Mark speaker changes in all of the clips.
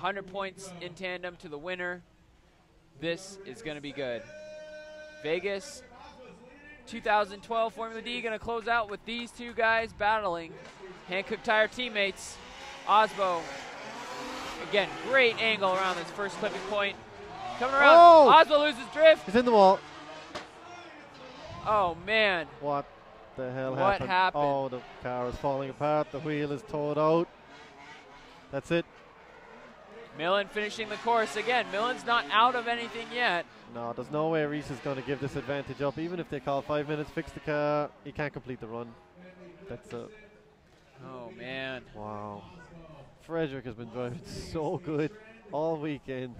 Speaker 1: 100 points in tandem to the winner. This is going to be good. Vegas 2012 Formula D going to close out with these two guys battling. Hankook Tire teammates. Aasbo, again, great angle around this first clipping point. Coming around, Aasbo loses drift.
Speaker 2: He's in the wall.
Speaker 1: Oh, man.
Speaker 2: What the hell
Speaker 1: What happened?
Speaker 2: Oh, the car is falling apart. The wheel is towed out. That's it.
Speaker 1: Millen finishing the course. Again, Millen's not out of anything yet.
Speaker 2: No, there's no way Rhys is going to give this advantage up. Even if they call 5 minutes, fix the car, he can't complete the run. That's a...
Speaker 1: Oh, man.
Speaker 2: Wow. Fredric has been driving so good all weekend.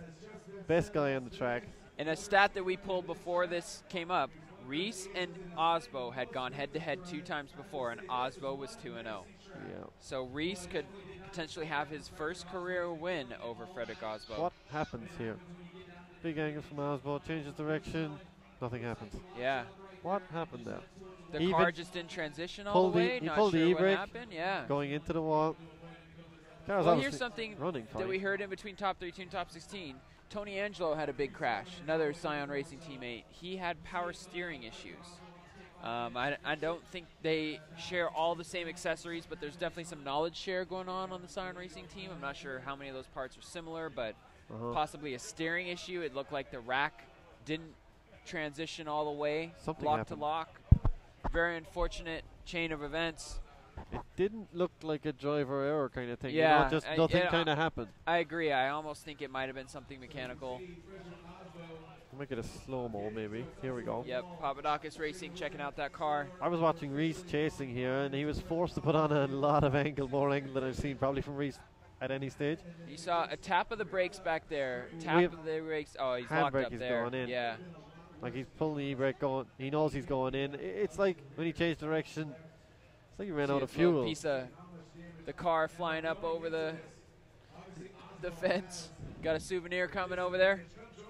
Speaker 2: Best guy on the track.
Speaker 1: And a stat that we pulled before this came up, Rhys and Aasbo had gone head-to-head 2 times before, and Aasbo was 2-0.
Speaker 2: Yeah.
Speaker 1: So Rhys could potentially have his first career win over Fredric Aasbo.
Speaker 2: What happens here? Big angle from Aasbo, changes direction, nothing happens.
Speaker 1: Yeah.
Speaker 2: What happened there?
Speaker 1: The car just didn't transition all the way, not sure what happened. Yeah.
Speaker 2: Going into the wall.
Speaker 1: Well, here's something that we heard in between top 32 and top 16. Tony Angelo had a big crash, another Scion Racing teammate. He had power steering issues. I don't think they share all the same accessories, but there's definitely some knowledge share going on the Scion Racing team. I'm not sure how many of those parts are similar, but possibly a steering issue. It looked like the rack didn't transition all the way, lock to lock. Very unfortunate chain of events.
Speaker 2: It didn't look like a driver error kind of thing.
Speaker 1: Yeah,
Speaker 2: you know, just nothing kind of happened.
Speaker 1: I agree. I almost think it might have been something mechanical.
Speaker 2: We'll make it a slow-mo maybe. Here we go.
Speaker 1: Yep, Papadakis Racing checking out that car.
Speaker 2: I was watching Rhys chasing here, and he was forced to put on a lot of angle, more angle than I've seen probably from Rhys at any stage.
Speaker 1: You saw a tap of the brakes back there. Tap of the brakes. Oh, he's locked up there.
Speaker 2: Going in.
Speaker 1: Yeah.
Speaker 2: Like he's pulling the e-brake going. He knows he's going in. It's like when he changed direction, it's like he ran out of fuel.
Speaker 1: Piece of the car flying up over the fence. Got a souvenir coming over there.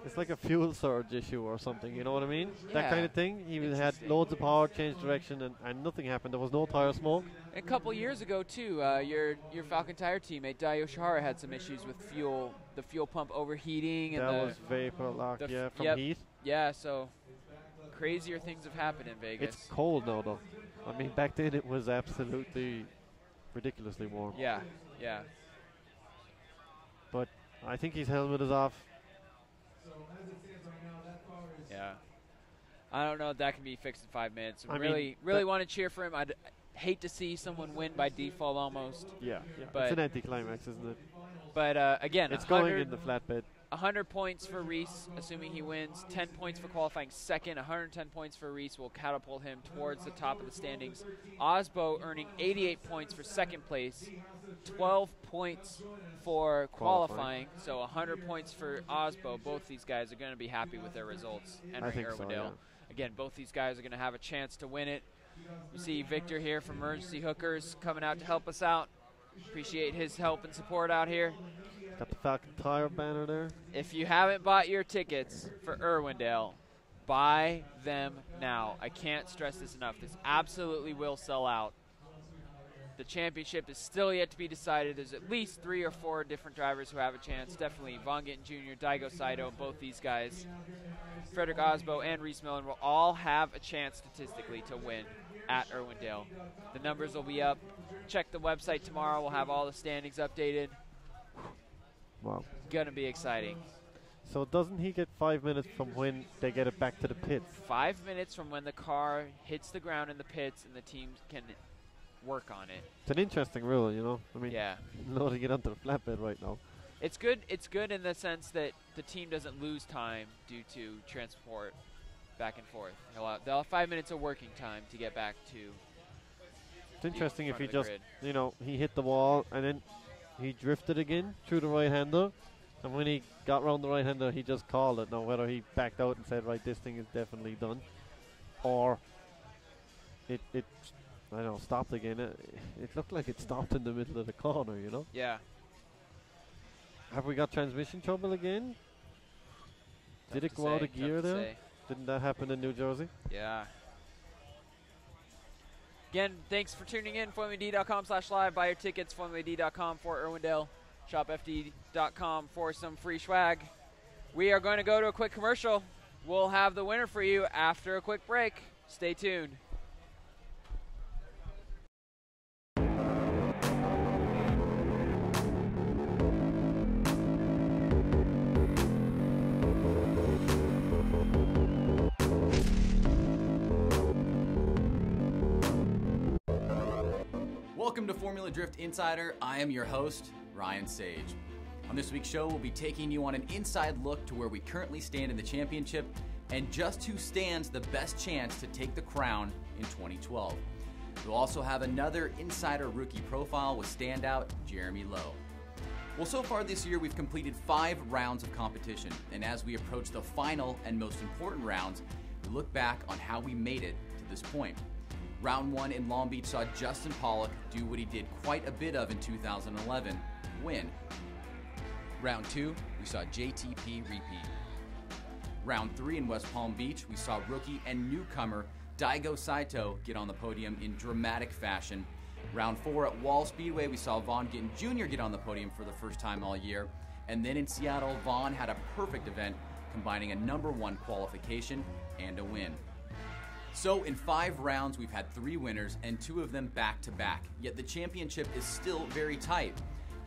Speaker 2: It's like a fuel surge issue or something, you know what I mean?
Speaker 1: Yeah.
Speaker 2: That kind of thing. He had loads of power, changed direction, and nothing happened. There was no tire smoke.
Speaker 1: A couple years ago, too, your Falcon Tire teammate, Daigo Saito, had some issues with fuel, the fuel pump overheating.
Speaker 2: That was vapor lock, from heat.
Speaker 1: Yeah, so crazier things have happened in Vegas.
Speaker 2: It's cold now, though. I mean, back then it was absolutely ridiculously warm.
Speaker 1: Yeah, yeah.
Speaker 2: But I think his helmet is off.
Speaker 1: Yeah. I don't know if that can be fixed in 5 minutes. I really want to cheer for him. I'd hate to see someone win by default almost.
Speaker 2: Yeah. But it's an anticlimax, isn't it?
Speaker 1: But again,
Speaker 2: it's going in the flatbed.
Speaker 1: 100 points for Rhys, assuming he wins. 10 points for qualifying second. 110 points for Rhys will catapult him towards the top of the standings. Aasbo earning 88 points for second place. 12 points for qualifying. So 100 points for Aasbo. Both these guys are going to be happy with their results entering Irwindale. So, yeah. Again, both these guys are going to have a chance to win it. You see Victor here from Emergency Hookers coming out to help us out. Appreciate his help and support out here.
Speaker 2: Got the Falcon Tire banner there.
Speaker 1: If you haven't bought your tickets for Irwindale, buy them now. I can't stress this enough. This absolutely will sell out. The championship is still yet to be decided. There's at least 3 or 4 different drivers who have a chance. Definitely Von Gittin Jr., Daigo Saito, both these guys. Fredric Aasbo and Rhys Millen will all have a chance statistically to win at Irwindale. The numbers will be up. Check the website tomorrow. We'll have all the standings updated.
Speaker 2: Wow.
Speaker 1: Gonna be exciting.
Speaker 2: So doesn't he get 5 minutes from when they get it back to the pits?
Speaker 1: 5 minutes from when the car hits the ground in the pits and the team can work on it.
Speaker 2: It's an interesting rule, you know. I mean,
Speaker 1: yeah.
Speaker 2: Loading it onto the flatbed right now.
Speaker 1: It's good. It's good in the sense that the team doesn't lose time due to transport back and forth. They'll have 5 minutes of working time to get back to.
Speaker 2: It's interesting if he just, you know, he hit the wall and then he drifted again through the right-hander, and when he got round the right-hander, he just called it. Now, whether he backed out and said, right, this thing is definitely done, or it I don't know, stopped again. It looked like it stopped in the middle of the corner, you know?
Speaker 1: Yeah.
Speaker 2: Have we got transmission trouble again? Did it go out of gear there? Didn't that happen in New Jersey?
Speaker 1: Yeah. Again, thanks for tuning in. FormulaD.com/live. Buy your tickets. FormulaD.com for Irwindale. shopfd.com for some free swag. We are going to go to a quick commercial. We'll have the winner for you after a quick break. Stay tuned.
Speaker 3: Welcome to Formula Drift Insider. I am your host, Ryan Sage. On this week's show, we'll be taking you on an inside look to where we currently stand in the championship and just who stands the best chance to take the crown in 2012. We'll also have another insider rookie profile with standout Jeremy Lowe. Well, so far this year, we've completed 5 rounds of competition, and as we approach the final and most important rounds, we look back on how we made it to this point. Round 1 in Long Beach saw Justin Pollock do what he did quite a bit of in 2011, win. Round 2, we saw JTP repeat. Round 3 in West Palm Beach, we saw rookie and newcomer Daigo Saito get on the podium in dramatic fashion. Round 4 at Wall Speedway, we saw Vaughn Gittin Jr. get on the podium for the first time all year. And then in Seattle, Vaughn had a perfect event, combining a #1 qualification and a win. So in 5 rounds, we've had 3 winners and 2 of them back-to-back, yet the championship is still very tight.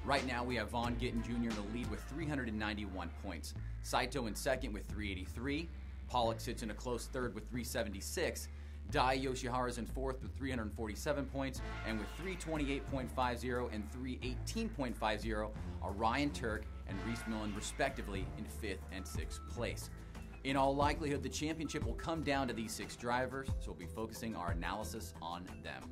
Speaker 3: Right now, we have Vaughn Gittin Jr. in the lead with 391 points. Saito in second with 383. Pollock sits in a close third with 376. Dai Yoshihara's in fourth with 347 points, and with 328.50 and 318.50 are Ryan Turek and Rhys Millen respectively in 5th and 6th place. In all likelihood, the championship will come down to these 6 drivers, so we'll be focusing our analysis on them.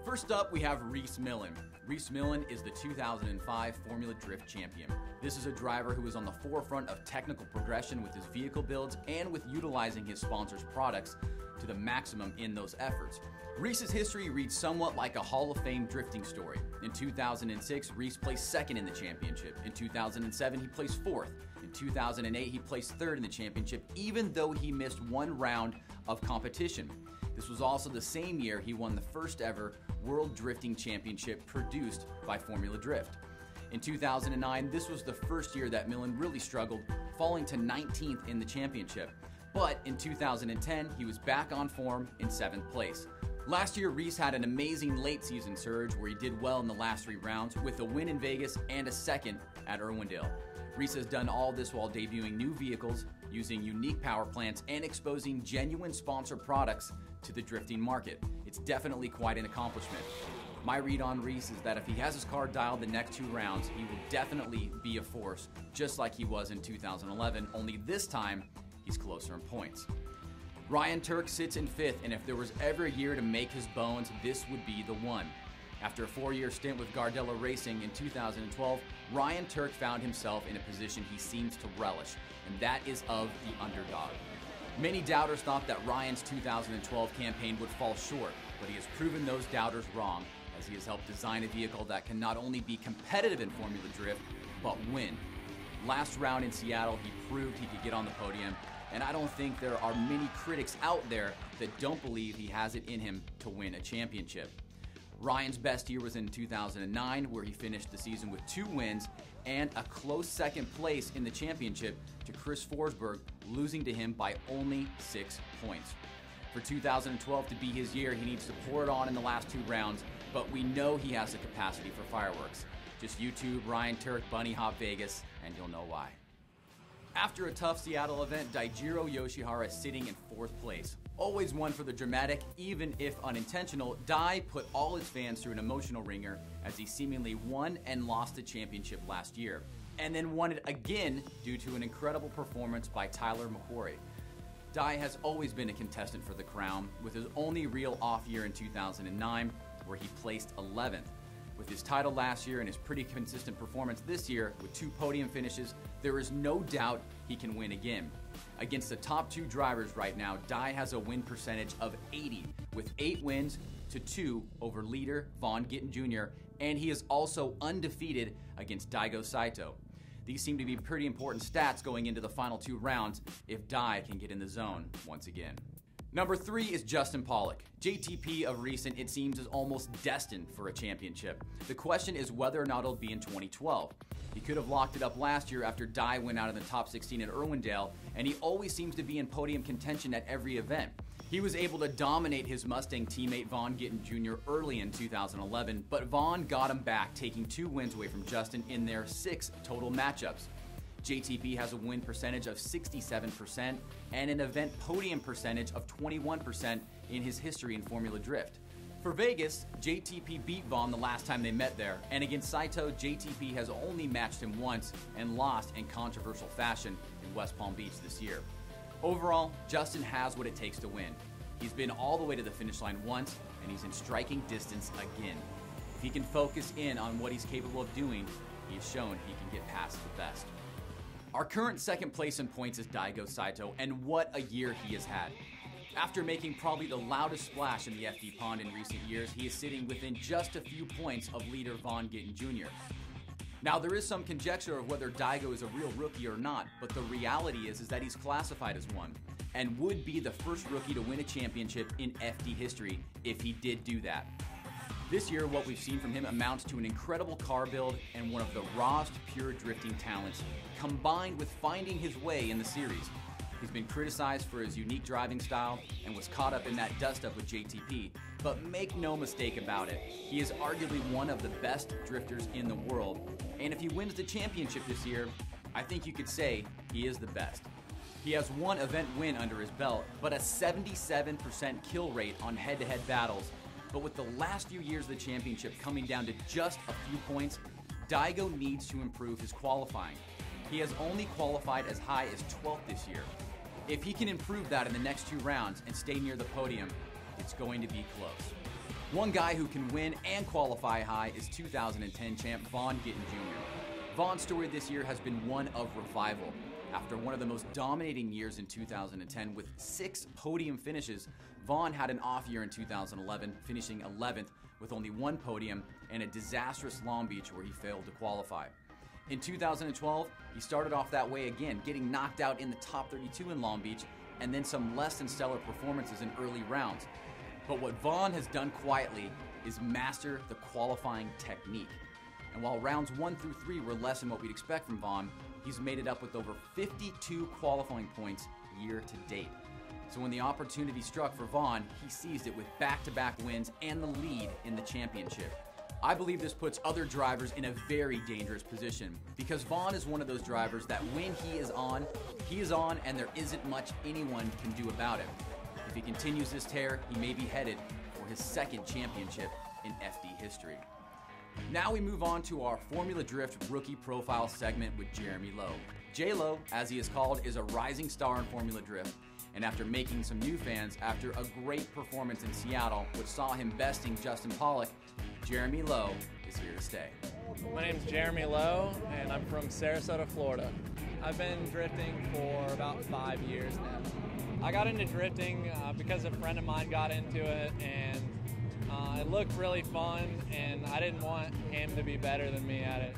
Speaker 3: First up, we have Rhys Millen. Rhys Millen is the 2005 Formula Drift champion. This is a driver who is on the forefront of technical progression with his vehicle builds and with utilizing his sponsors' products to the maximum in those efforts. Rhys's history reads somewhat like a Hall of Fame drifting story. In 2006, Rhys placed 2nd in the championship. In 2007, he placed 4th. In 2008, he placed 3rd in the championship, even though he missed 1 round of competition. This was also the same year he won the first ever World Drifting Championship produced by Formula Drift. In 2009, this was the first year that Millen really struggled, falling to 19th in the championship. But in 2010, he was back on form in 7th place. Last year, Rhys had an amazing late season surge where he did well in the last 3 rounds with a win in Vegas and a 2nd at Irwindale. Rhys has done all this while debuting new vehicles, using unique power plants, and exposing genuine sponsor products to the drifting market. It's definitely quite an accomplishment. My read on Rhys is that if he has his car dialed the next 2 rounds, he will definitely be a force, just like he was in 2011, only this time, he's closer in points. Ryan Turek sits in 5th, and if there was ever a year to make his bones, this would be the one. After a 4-year stint with Gardella Racing in 2012, Ryan Turek found himself in a position he seems to relish, and that is of the underdog. Many doubters thought that Ryan's 2012 campaign would fall short, but he has proven those doubters wrong, as he has helped design a vehicle that can not only be competitive in Formula Drift, but win. Last round in Seattle, he proved he could get on the podium, and I don't think there are many critics out there that don't believe he has it in him to win a championship. Ryan's best year was in 2009, where he finished the season with 2 wins and a close 2nd place in the championship to Chris Forsberg, losing to him by only 6 points. For 2012 to be his year, he needs to pour it on in the last 2 rounds, but we know he has the capacity for fireworks. Just YouTube Ryan Turek Bunny Hop Vegas, and you'll know why. After a tough Seattle event, Daijiro Yoshihara is sitting in 4th place. Always one for the dramatic, even if unintentional, Dai put all his fans through an emotional ringer as he seemingly won and lost the championship last year, and then won it again due to an incredible performance by Tyler McQuarrie. Dai has always been a contestant for the crown, with his only real off year in 2009, where he placed 11th. With his title last year and his pretty consistent performance this year with 2 podium finishes, there is no doubt he can win again. Against the top 2 drivers right now, Dai has a win percentage of 80, with 8 wins to 2 over leader Vaughn Gittin Jr., and he is also undefeated against Daigo Saito. These seem to be pretty important stats going into the final 2 rounds if Dai can get in the zone once again. Number 3 is Justin Pollock. JTP of recent, it seems, is almost destined for a championship. The question is whether or not it'll be in 2012. He could have locked it up last year after Dai went out in the top 16 at Irwindale, and he always seems to be in podium contention at every event. He was able to dominate his Mustang teammate Vaughn Gittin Jr. early in 2011, but Vaughn got him back, taking 2 wins away from Justin in their 6 total matchups. JTP has a win percentage of 67% and an event podium percentage of 21% in his history in Formula Drift. For Vegas, JTP beat Vaughn the last time they met there, and against Saito, JTP has only matched him once and lost in controversial fashion in West Palm Beach this year. Overall, Justin has what it takes to win. He's been all the way to the finish line once, and he's in striking distance again. If he can focus in on what he's capable of doing, he has shown he can get past the best. Our current second place in points is Daigo Saito, and what a year he has had. After making probably the loudest splash in the FD pond in recent years, he is sitting within just a few points of leader Vaughn Gittin Jr. Now, there is some conjecture of whether Daigo is a real rookie or not, but the reality is that he's classified as one, and would be the first rookie to win a championship in FD history if he did do that. This year, what we've seen from him amounts to an incredible car build and one of the rawest pure drifting talents, combined with finding his way in the series. He's been criticized for his unique driving style and was caught up in that dust-up with JTP, but make no mistake about it, he is arguably one of the best drifters in the world, and if he wins the championship this year, I think you could say he is the best. He has one event win under his belt, but a 77% kill rate on head-to-head battles. But with the last few years of the championship coming down to just a few points, Daigo needs to improve his qualifying. He has only qualified as high as 12th this year. If he can improve that in the next 2 rounds and stay near the podium, it's going to be close. One guy who can win and qualify high is 2010 champ Vaughn Gittin Jr. Vaughn's story this year has been one of revival. After one of the most dominating years in 2010 with 6 podium finishes, Vaughn had an off year in 2011, finishing 11th with only 1 podium and a disastrous Long Beach where he failed to qualify. In 2012, he started off that way again, getting knocked out in the top 32 in Long Beach, and then some less than stellar performances in early rounds. But what Vaughn has done quietly is master the qualifying technique. And while rounds 1 through 3 were less than what we'd expect from Vaughn, he's made it up with over 52 qualifying points year to date. So when the opportunity struck for Vaughn, he seized it with back-to-back wins and the lead in the championship. I believe this puts other drivers in a very dangerous position because Vaughn is one of those drivers that when he is on and there isn't much anyone can do about it. If he continues this tear, he may be headed for his 2nd championship in FD history. Now we move on to our Formula Drift Rookie Profile segment with Jeremy Lowe. J-Lo, as he is called, is a rising star in Formula Drift, and after making some new fans after a great performance in Seattle, which saw him besting Justin Pollock, Jeremy Lowe is here to stay.
Speaker 4: My name's Jeremy Lowe, and I'm from Sarasota, Florida. I've been drifting for about 5 years now. I got into drifting because a friend of mine got into it, and it looked really fun, and I didn't want him to be better than me at it.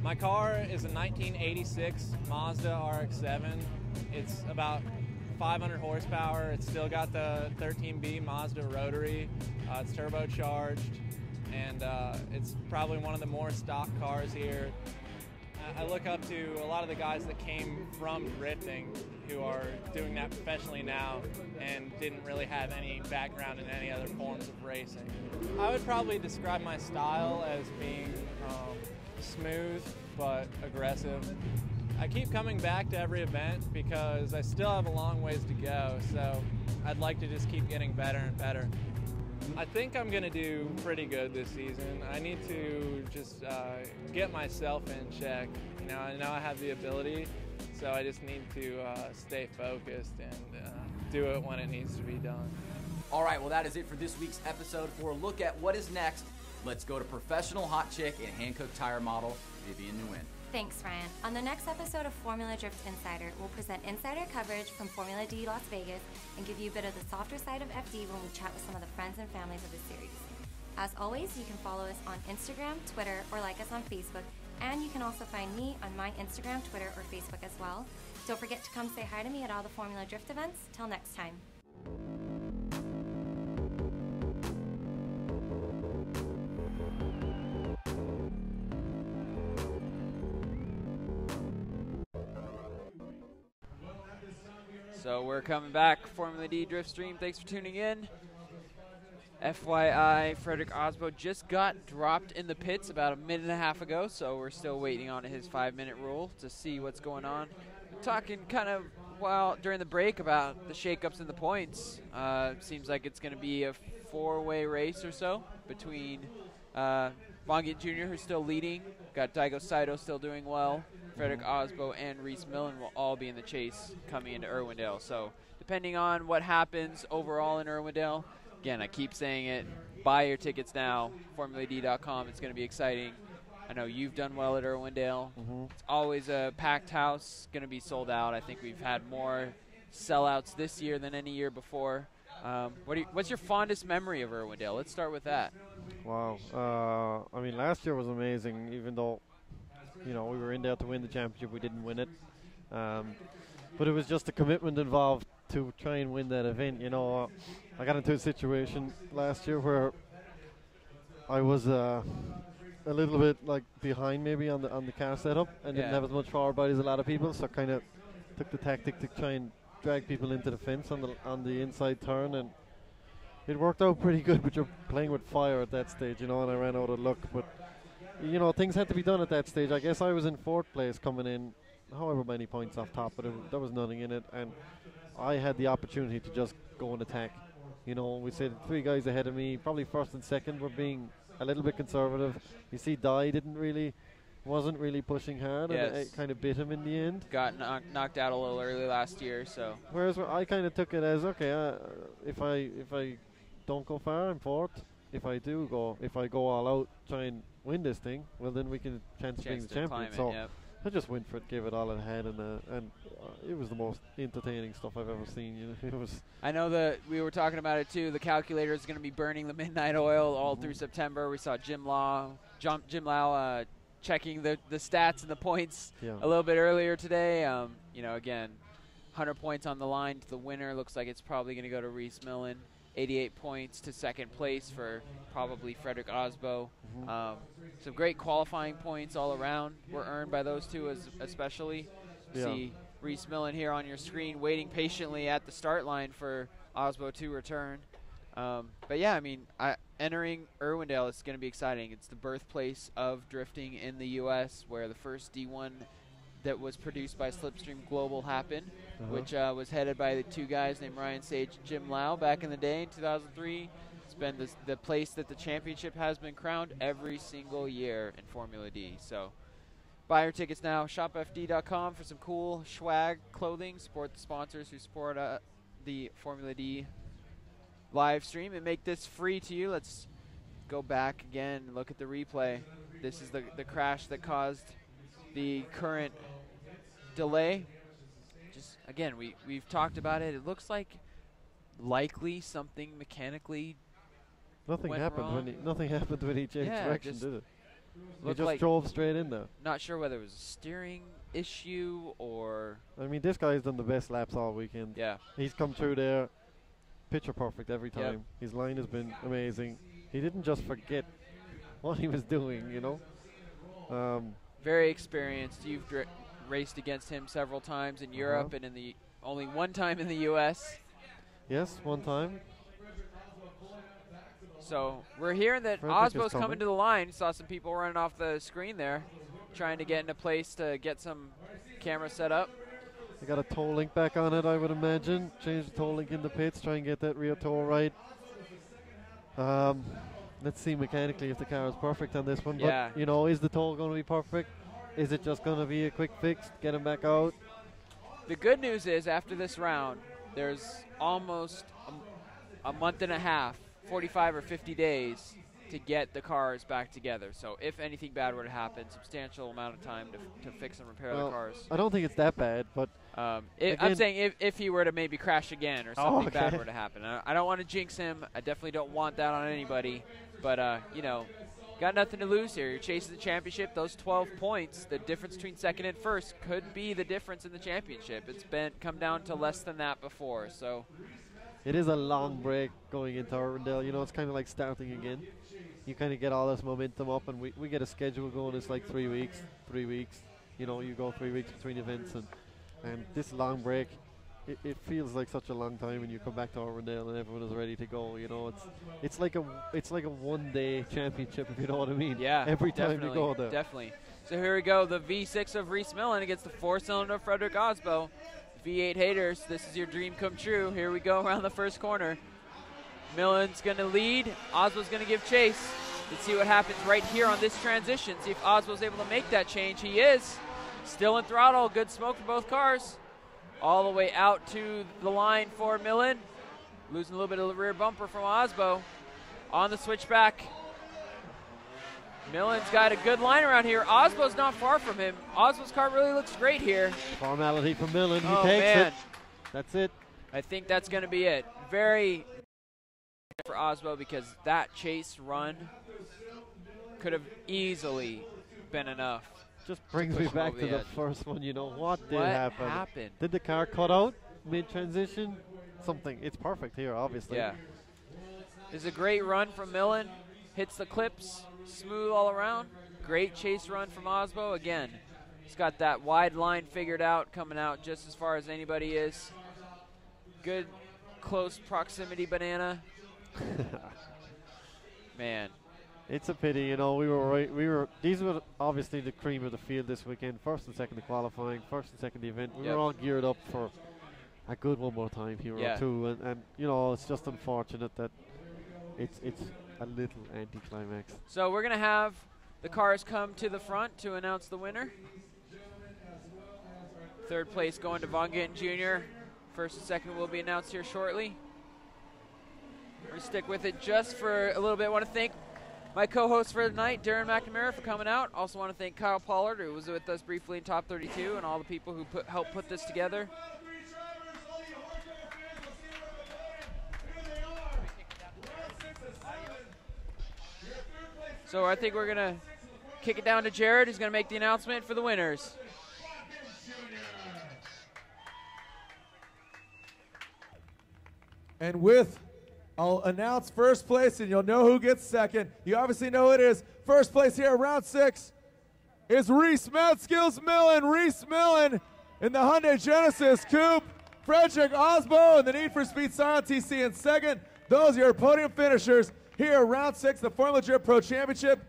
Speaker 4: My car is a 1986 Mazda RX-7. It's about 500 horsepower. It's still got the 13B Mazda rotary. It's turbocharged, and it's probably one of the more stock cars here. I look up to a lot of the guys that came from drifting who are doing that professionally now and didn't really have any background in any other forms of racing. I would probably describe my style as being smooth but aggressive. I keep coming back to every event because I still have a long ways to go, so I'd like to just keep getting better and better. I think I'm going to do pretty good this season. I need to just get myself in check. You know, I know I have the ability, so I just need to stay focused and do it when it needs to be done.
Speaker 3: All right, well, that is it for this week's episode. For a look at what is next, let's go to professional hot chick and Hankook tire model, Vivian Nguyen.
Speaker 5: Thanks, Ryan. On the next episode of Formula Drift Insider, we'll present insider coverage from Formula D Las Vegas and give you a bit of the softer side of FD when we chat with some of the friends and families of the series. As always, you can follow us on Instagram, Twitter, or like us on Facebook, and you can also find me on my Instagram, Twitter, or Facebook as well. Don't forget to come say hi to me at all the Formula Drift events. Till next time.
Speaker 1: So we're coming back, Formula D Drift Stream. Thanks for tuning in. FYI, Fredric Aasbo just got dropped in the pits about a minute and a half ago, so we're still waiting on his 5-minute rule to see what's going on. We're talking kind of during the break about the shakeups in the points. Seems like it's going to be a 4-way race or so between Vonnegut Jr., who's still leading. Got Daigo Saito still doing well. Fredric Aasbo and Rhys Millen will all be in the chase coming into Irwindale. So depending on what happens overall in Irwindale, again, I keep saying it, buy your tickets now, FormulaD.com. It's going to be exciting. I know you've done well at Irwindale. It's always a packed house, going to be sold out. I think we've had more sellouts this year than any year before. What's your fondest memory of Irwindale? Let's start with that.
Speaker 2: Wow. I mean, last year was amazing, even though, you know, we were in there to win the championship. We didn't win it. But it was just the commitment involved to try and win that event. You know, I got into a situation last year where I was a little bit like behind maybe on the car setup and didn't have as much forward body as a lot of people, so kind of took the tactic to try and drag people into the fence on the inside turn, and it worked out pretty good. But you're playing with fire at that stage, you know, and I ran out of luck. But you know, things had to be done at that stage. I guess I was in 4th place coming in, however many points off top, but there was nothing in it, and I had the opportunity to just go and attack. You know, we said 3 guys ahead of me, probably 1st and 2nd, were being a little bit conservative. You see, Dai wasn't really pushing hard, and it kind of bit him in the end.
Speaker 1: Got knocked out a little early last year, so.
Speaker 2: Whereas I kind of took it as, okay, if I don't go far, I'm 4th. If I go all out, try and win this thing, well, then we can chance of being the champion. So I just went for it, gave it all I had, and it was the most entertaining stuff I've ever seen. You know, it was. I
Speaker 1: know that we were talking about it too. The calculator is going to be burning the midnight oil all through September. We saw Jim Lau checking the stats and the points a little bit earlier today. You know, again, 100 points on the line to the winner. Looks like it's probably going to go to Rhys Millen. 88 points to 2nd place for probably Fredric Aasbo. Some great qualifying points all around were earned by those two, especially. See Rhys Millen here on your screen waiting patiently at the start line for Aasbo to return. But yeah, I mean, entering Irwindale is going to be exciting. It's the birthplace of drifting in the U.S., where the first D1 that was produced by Slipstream Global happened, which was headed by the 2 guys named Ryan Sage and Jim Lau back in the day in 2003. It's been the place that the championship has been crowned every single year in Formula D. So buy your tickets now. ShopFD.com for some cool swag clothing. Support the sponsors who support the Formula D live stream and make this free to you. Let's go back again and look at the replay. This is the crash that caused the current delay. Just again, we've talked about it. It looks like likely something mechanically
Speaker 2: nothing happened
Speaker 1: wrong.
Speaker 2: Nothing happened when he changed direction, did it? He just
Speaker 1: like
Speaker 2: drove straight in there.
Speaker 1: Not sure whether it was a steering issue or.
Speaker 2: I mean, this guy's done the best laps all weekend.
Speaker 1: Yeah,
Speaker 2: he's come through there, picture perfect every time. Yep. His line has been amazing. He didn't just forget what he was doing, you know.
Speaker 1: Very experienced. You've raced against him several times in Europe and in only one time in the U.S.
Speaker 2: Yes, one time.
Speaker 1: So we're hearing that Aasbo's coming to the line. Saw some people running off the screen there, trying to get into place to get some camera set up.
Speaker 2: They got a toe link back on it, I would imagine. Change the toe link in the pits, try and get that rear toe right. Let's see mechanically if the car is perfect on this one.
Speaker 1: Yeah.
Speaker 2: But, you know, is the toe going to be perfect? Is it just going to be a quick fix, get him back out?
Speaker 1: The good news is after this round, there's almost a month and a half, 45 or 50 days to get the cars back together. So if anything bad were to happen, substantial amount of time to fix and repair the cars.
Speaker 2: I don't think it's that bad, but
Speaker 1: I'm saying if he were to maybe crash again or something bad were to happen. I don't want to jinx him. I definitely don't want that on anybody. But, you know, got nothing to lose here. You're chasing the championship. Those 12 points, the difference between 2nd and 1st, could be the difference in the championship. It's come down to less than that before. So
Speaker 2: it is a long break going into Irwindale. You know, it's kind of like starting again. You kind of get all this momentum up, and we get a schedule going. It's like 3 weeks. You know, you go 3 weeks between events, and this long break, it feels like such a long time when you come back to Irwindale and everyone is ready to go. You know, it's like a 1 day championship, if you know what I mean.
Speaker 1: Yeah,
Speaker 2: every time you go there.
Speaker 1: Definitely. So here we go, the V6 of Rhys Millen against the 4-cylinder Fredric Aasbo. V8 haters, this is your dream come true. Here we go around the first corner. Millen's going to lead. Aasbo's going to give chase. Let's see what happens right here on this transition. See if Aasbo's able to make that change. He is. Still in throttle. Good smoke for both cars. All the way out to the line for Millen. Losing a little bit of the rear bumper from Aasbo. On the switchback. Millen's got a good line around here. Aasbo's not far from him. Aasbo's car really looks great here.
Speaker 2: Formality for Millen. He takes
Speaker 1: man.
Speaker 2: it. That's it.
Speaker 1: I think that's going to be it. Very for Aasbo, because that chase run could have easily been enough.
Speaker 2: Just brings me back to the first one. You know, what did
Speaker 1: what
Speaker 2: happen?
Speaker 1: happened?
Speaker 2: Did the car cut out mid-transition? Something. It's perfect here, obviously.
Speaker 1: Yeah. It's a great run from Millen. Hits the clips. Smooth all around. Great chase run from Aasbo. Again, he's got that wide line figured out, coming out just as far as anybody is. Good close proximity banana. Man.
Speaker 2: It's a pity, you know, these were obviously the cream of the field this weekend. First and second the qualifying, first and second the event. We were all geared up for a good one more time here too. And you know, it's just unfortunate that it's a little anticlimax.
Speaker 1: So we're going to have the cars come to the front to announce the winner. Third place going to Von Gittin Jr. First and second will be announced here shortly. We're going to stick with it just for a little bit. I want to thank my co-host for the night, Darren McNamara, for coming out. Also want to thank Kyle Pollard, who was with us briefly in Top 32, and all the people who helped put this together. So I think we're going to kick it down to Jared, who's going to make the announcement for the winners.
Speaker 6: And I'll announce first place, and you'll know who gets second. You obviously know who it is. First place here, round 6, is Rhys Millen. Rhys Millen in the Hyundai Genesis Coupe. Fredric Aasbo in the Need for Speed Scion TC in second. Those are your podium finishers here, round 6, the Formula Drift Pro Championship.